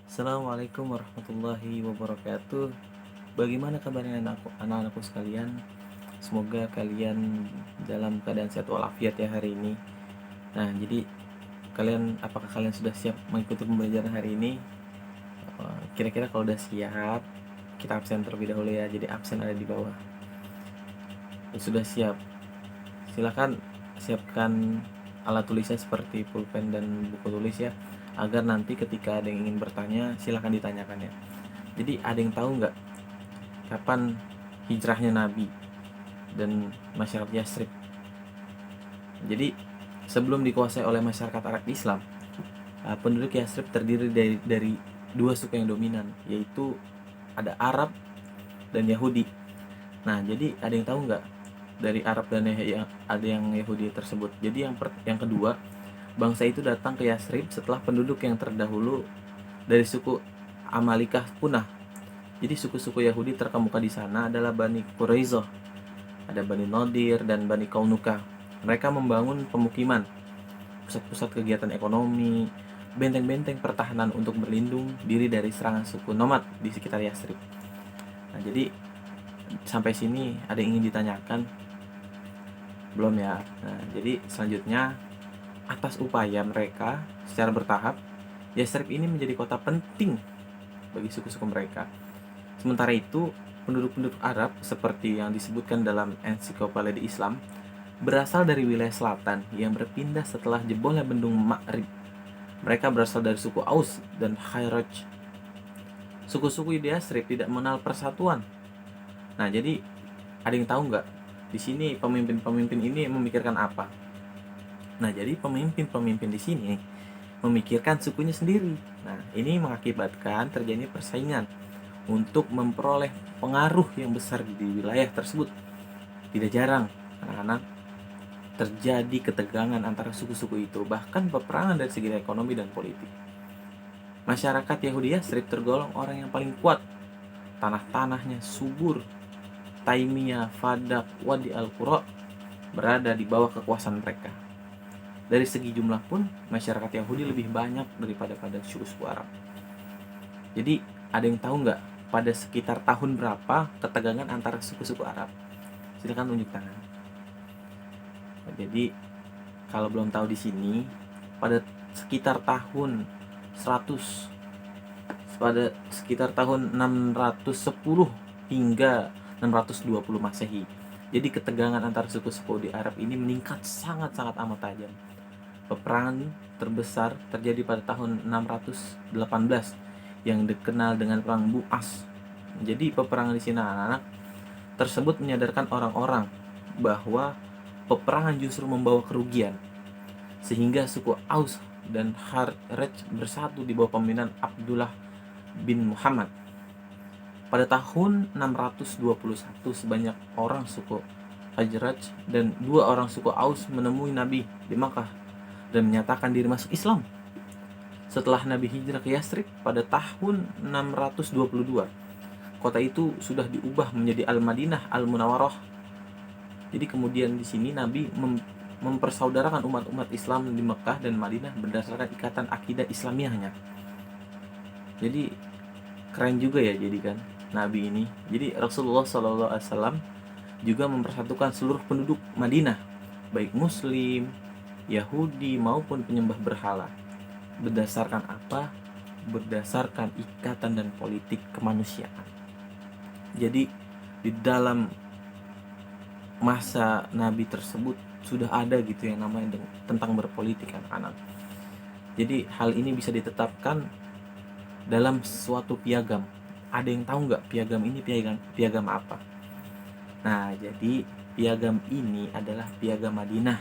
Assalamualaikum warahmatullahi wabarakatuh. Bagaimana kabarnya anak-anakku sekalian? Semoga kalian dalam keadaan sehat walafiat ya hari ini. Nah, jadi apakah kalian sudah siap mengikuti pembelajaran hari ini? Kira-kira kalau udah siap, kita absen terlebih dahulu ya. Jadi absen ada di bawah. Sudah siap? Silakan siapkan alat tulisnya seperti pulpen dan buku tulis ya, agar nanti ketika ada yang ingin bertanya, silakan ditanyakan ya. Jadi ada yang tahu nggak kapan hijrahnya Nabi dan masyarakat Yasrib? Jadi sebelum dikuasai oleh masyarakat Arab Islam, penduduk Yasrib terdiri dari dua suku yang dominan, yaitu ada Arab dan Yahudi. Nah, jadi ada yang tahu nggak dari Arab dan ada yang Yahudi tersebut? Jadi yang kedua, bangsa itu datang ke Yasrib setelah penduduk yang terdahulu dari suku Amalikah punah. Jadi suku-suku Yahudi terkemuka di sana adalah Bani Quraizoh, ada Bani Nadir dan Bani Kaunuka. Mereka membangun pemukiman, pusat-pusat kegiatan ekonomi, benteng-benteng pertahanan untuk berlindung diri dari serangan suku nomad di sekitar Yasrib. Nah, jadi sampai sini ada yang ingin ditanyakan? Belum ya? Nah, jadi selanjutnya, atas upaya mereka secara bertahap, Yasrib ini menjadi kota penting bagi suku-suku mereka. Sementara itu, penduduk-penduduk Arab seperti yang disebutkan dalam ensiklopedia Islam berasal dari wilayah selatan yang berpindah setelah jebolnya bendung Ma'rib. Mereka berasal dari suku Aus dan Khairaj. Suku-suku di Yasrib tidak mengenal persatuan. Nah, jadi ada yang tahu nggak? Di sini pemimpin-pemimpin ini memikirkan apa? Nah, jadi pemimpin-pemimpin di sini memikirkan sukunya sendiri. Nah, ini mengakibatkan terjadi persaingan untuk memperoleh pengaruh yang besar di wilayah tersebut. Tidak jarang anak-anak terjadi ketegangan antara suku-suku itu, bahkan peperangan dari segi ekonomi dan politik. Masyarakat Yahudi Yasrib tergolong orang yang paling kuat. Tanah-tanahnya subur. Taimiyah, Fadak, Wadi Al-Qura berada di bawah kekuasaan mereka. Dari segi jumlah pun, masyarakat Yahudi lebih banyak daripada pada suku-suku Arab. Jadi, ada yang tahu nggak pada sekitar tahun berapa ketegangan antara suku-suku Arab? Silakan tunjuk tangan. Nah, jadi, kalau belum tahu di sini, pada sekitar tahun 100, pada sekitar tahun 610 hingga 620 Masehi. Jadi ketegangan antar suku-suku di Arab ini meningkat sangat-sangat amat tajam. Peperangan terbesar terjadi pada tahun 618 yang dikenal dengan Perang Bu'as. Jadi peperangan di sini anak-anak tersebut menyadarkan orang-orang bahwa peperangan justru membawa kerugian, sehingga suku Aus dan Khairaj bersatu di bawah pemimpinan Abdullah bin Muhammad. Pada tahun 621, sebanyak orang suku Khazraj dan 2 orang suku Aus menemui Nabi di Makkah dan menyatakan diri masuk Islam. Setelah Nabi hijrah ke Yasrib pada tahun 622, kota itu sudah diubah menjadi Al-Madinah Al-Munawwarah. Jadi kemudian di sini Nabi mempersaudarakan umat-umat Islam di Mekah dan Madinah berdasarkan ikatan akidah Islamiahnya. Jadi keren juga ya jadi kan Nabi ini. Jadi Rasulullah SAW juga mempersatukan seluruh penduduk Madinah, baik Muslim, Yahudi maupun penyembah berhala. Berdasarkan apa? Berdasarkan ikatan dan politik kemanusiaan. Jadi di dalam masa Nabi tersebut sudah ada gitu yang namanya tentang berpolitik anak-anak. Jadi hal ini bisa ditetapkan dalam suatu piagam. Ada yang tahu nggak piagam ini piagam apa? Nah, jadi piagam ini adalah piagam Madinah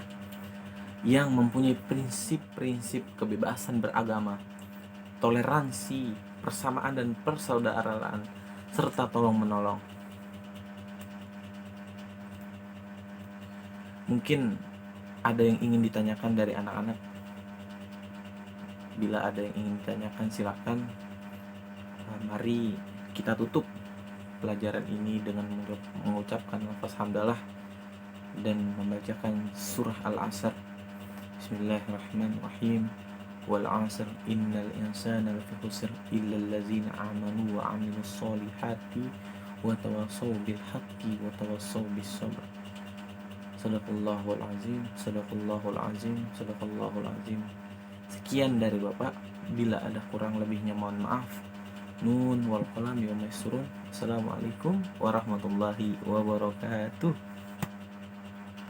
yang mempunyai prinsip-prinsip kebebasan beragama, toleransi, persamaan dan persaudaraan, serta tolong-menolong. Mungkin ada yang ingin ditanyakan dari anak-anak. Bila ada yang ingin ditanyakan, silakan. Mari kita tutup pelajaran ini dengan mengucapkan lafaz hamdalah dan membacakan surah Al-Asr. Bismillahirrahmanirrahim. wal 'asr innal insana lafi khusr illa allazina amanu wa 'amilus solihati wa tawassaw bil haqqi wa tawassaw bis sabr. Sadaqallahul azim, sadaqallahul azim, sadaqallahul azim. Sekian dari Bapak. Bila ada kurang lebihnya mohon maaf. Nun wal qalam wa yasrun. Assalamualaikum warahmatullahi wabarakatuh.